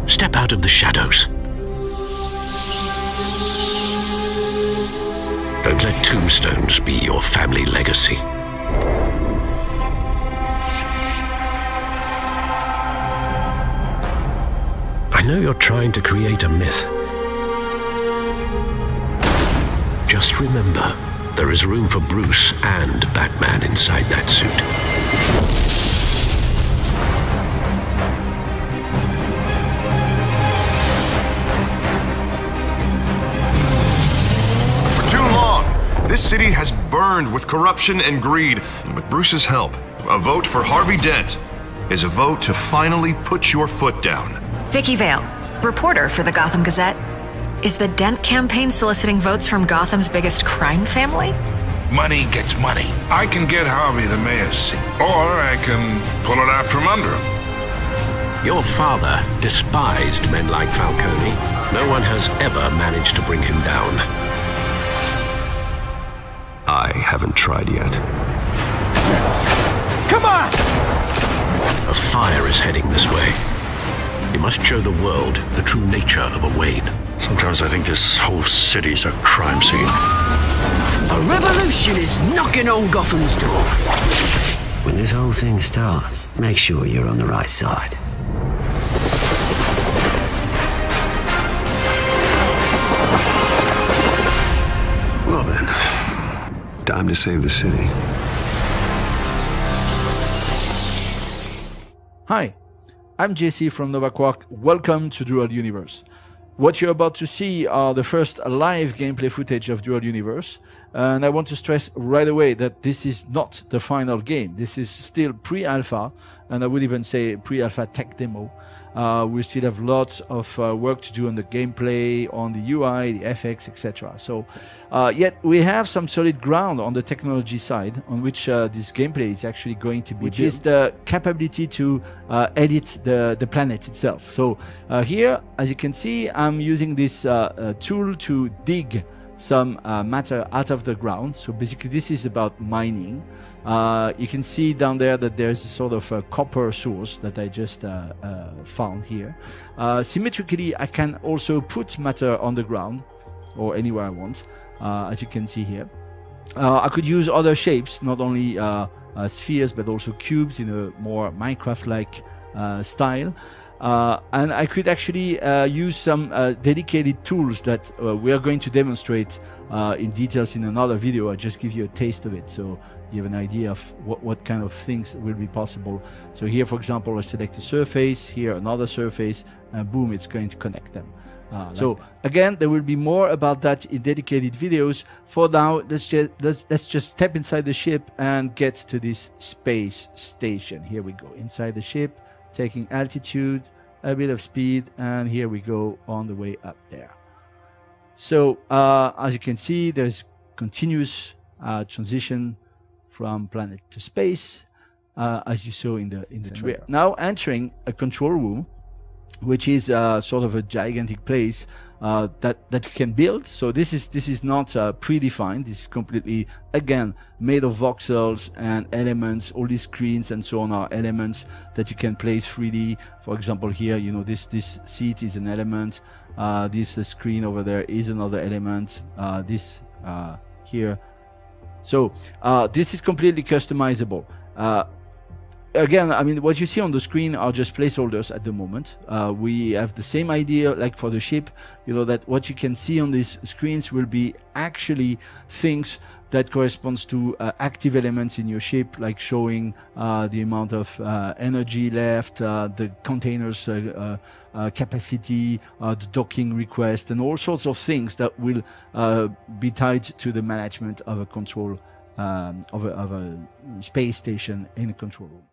Step out of the shadows. Don't let tombstones be your family legacy. I know you're trying to create a myth. Just remember, there is room for Bruce and Batman inside that suit. For too long, this city has burned with corruption and greed. And with Bruce's help, a vote for Harvey Dent is a vote to finally put your foot down. Vicky Vale, reporter for the Gotham Gazette. Is the Dent campaign soliciting votes from Gotham's biggest crime family? Money gets money. I can get Harvey the mayor's seat, or I can pull it out from under him. Your father despised men like Falcone. No one has ever managed to bring him down. I haven't tried yet. Come on! A fire is heading this way. You must show the world the true nature of a Wayne. Sometimes I think this whole city's a crime scene. A revolution is knocking on Gotham's door. When this whole thing starts, make sure you're on the right side. Well then, time to save the city. Hi, I'm JC from Nova Quark. Welcome to Dual Universe. What you're about to see are the first live gameplay footage of Dual Universe. And I want to stress right away that this is not the final game. This is still pre-alpha, and I would even say pre-alpha tech demo. We still have lots of work to do on the gameplay, on the UI, the FX, etc. So yet we have some solid ground on the technology side on which this gameplay is actually going to be which built. Is the capability to edit the planet itself. So here, as you can see, I'm using this tool to dig some matter out of the ground. So basically this is about mining. You can see down there that there's a sort of a copper source that I just found here. Symmetrically, I can also put matter on the ground or anywhere I want, as you can see here. I could use other shapes, not only spheres, but also cubes in a more Minecraft-like style. And I could actually use some dedicated tools that we are going to demonstrate in details in another video. I'll just give you a taste of it so you have an idea of what kind of things will be possible. So here, for example, I select a surface, here another surface, and boom, it's going to connect them. So again, there will be more about that in dedicated videos. For now, let's just step inside the ship and get to this space station. Here we go, inside the ship, taking altitude, a bit of speed, and here we go on the way up there. So as you can see, there's continuous transition from planet to space, as you saw in the trailer. Now entering a control room, which is sort of a gigantic place that you can build. So this is not predefined. This is completely, again, made of voxels and elements. All these screens and so on are elements that you can place freely. For example, here, you know, this seat is an element. This screen over there is another element. This here. So this is completely customizable. Again, I mean, what you see on the screen are just placeholders at the moment. We have the same idea like for the ship, you know, that what you can see on these screens will be actually things that corresponds to active elements in your ship, like showing the amount of energy left, the containers capacity, the docking request, and all sorts of things that will be tied to the management of a control of a space station in a control room.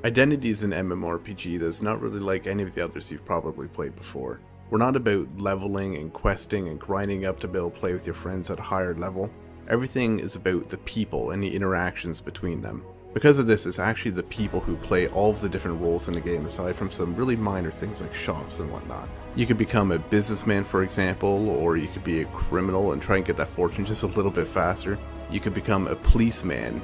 Identity is an MMORPG that's not really like any of the others you've probably played before. We're not about leveling and questing and grinding up to be able to play with your friends at a higher level. Everything is about the people and the interactions between them. Because of this, it's actually the people who play all of the different roles in the game, aside from some really minor things like shops and whatnot. You could become a businessman, for example, or you could be a criminal and try and get that fortune just a little bit faster. You could become a policeman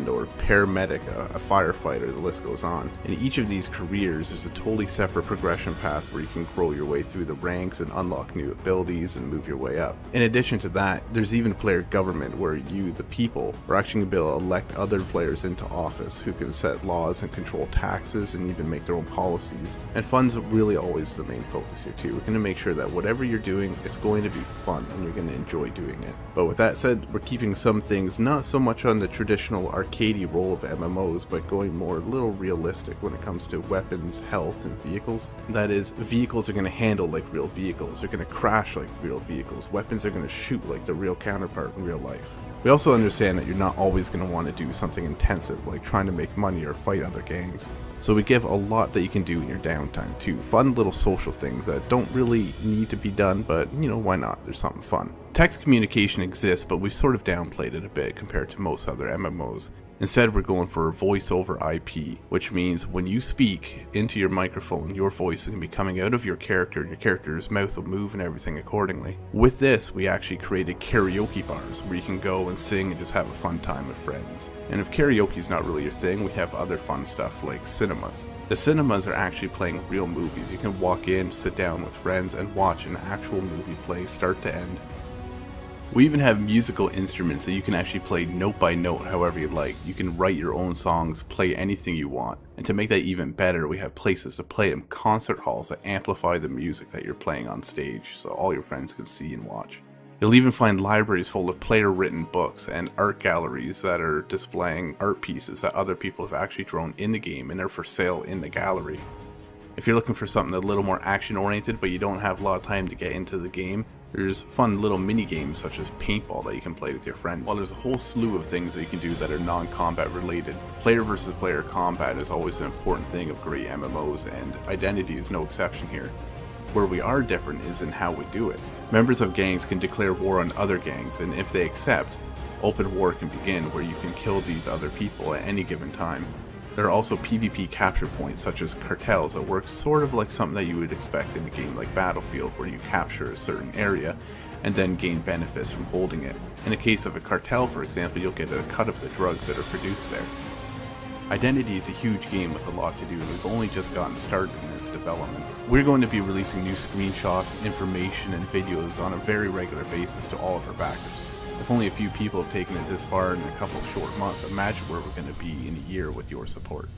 or paramedic, a firefighter, the list goes on. In each of these careers, there's a totally separate progression path where you can grow your way through the ranks and unlock new abilities and move your way up. In addition to that, there's even player government where you, the people, are actually going to be able to elect other players into office who can set laws and control taxes and even make their own policies. And fun's really always the main focus here too. We're going to make sure that whatever you're doing is going to be fun and you're going to enjoy doing it. But with that said, we're keeping some things not so much on the traditional arcadey role of MMOs, but going more a little realistic when it comes to weapons, health, and vehicles. That is, vehicles are going to handle like real vehicles, they're going to crash like real vehicles, weapons are going to shoot like the real counterpart in real life. We also understand that you're not always going to want to do something intensive like trying to make money or fight other gangs. So we give a lot that you can do in your downtime too. Fun little social things that don't really need to be done, but you know, why not? There's something fun. Text communication exists, but we've sort of downplayed it a bit compared to most other MMOs. Instead, we're going for voice over IP, which means when you speak into your microphone, your voice is going to be coming out of your character, and your character's mouth will move and everything accordingly. With this, we actually created karaoke bars where you can go and sing and just have a fun time with friends. And if karaoke is not really your thing, we have other fun stuff like cinemas. The cinemas are actually playing real movies. You can walk in, sit down with friends, and watch an actual movie play start to end. We even have musical instruments that you can actually play note by note however you like. You can write your own songs, play anything you want. And to make that even better, we have places to play them, concert halls that amplify the music that you're playing on stage so all your friends can see and watch. You'll even find libraries full of player-written books and art galleries that are displaying art pieces that other people have actually drawn in the game and are for sale in the gallery. If you're looking for something a little more action-oriented but you don't have a lot of time to get into the game, there's fun little mini games such as paintball that you can play with your friends. While there's a whole slew of things that you can do that are non-combat related, player versus player combat is always an important thing of great MMOs, and Identity is no exception here. Where we are different is in how we do it. Members of gangs can declare war on other gangs, and if they accept, open war can begin where you can kill these other people at any given time. There are also PvP capture points such as cartels that work sort of like something that you would expect in a game like Battlefield, where you capture a certain area and then gain benefits from holding it. In the case of a cartel, for example, you'll get a cut of the drugs that are produced there. Identity is a huge game with a lot to do, and we've only just gotten started in its development. We're going to be releasing new screenshots, information, and videos on a very regular basis to all of our backers. If only a few people have taken it this far in a couple of short months, imagine where we're going to be in a year with your support.